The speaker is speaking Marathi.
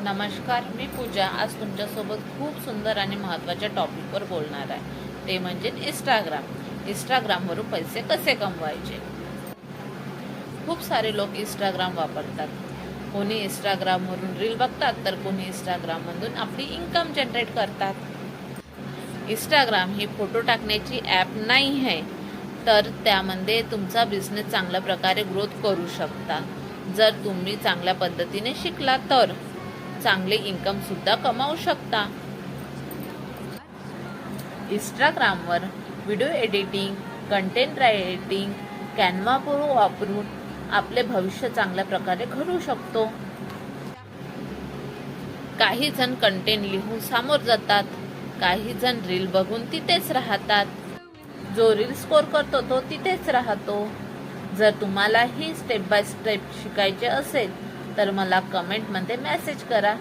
नमस्कार, मी पूजा. आज तुमच्यासोबत खूप सुंदर आणि महत्त्वाच्या टॉपिकवर बोलणार आहे. ते म्हणजे इंस्टाग्रामवरून पैसे कसे कमवायचे. खूप सारे लोक इंस्टाग्राम वापरतात. कोणी इंस्टाग्रामवरून रील बघतात, तर कोणी इंस्टाग्राममधून आपली इन्कम जनरेट करतात. इंस्टाग्राम ही फोटो टाकण्याची ॲप नाही आहे, तर त्यामध्ये तुमचा बिझनेस चांगल्या प्रकारे ग्रोथ करू शकता. जर तुम्ही चांगल्या पद्धतीने शिकला तर चांगले इन्कम सुद्धा कमावू शकता. इंस्टाग्रामवर video editing, content writing, Canva वापरून आपले भविष्य चांगल्या प्रकारे घडवू शकतो. काही जण कंटेंट लिहून समोर जातात, काही जण रील बघून तिथेच राहतात. जो रील स्कोर करतो तो तिथेच राहतो. जर तुम्हाला ही स्टेप बाय स्टेप शिकायचे असेल तर मला कमेंटमध्ये मेसेज करा.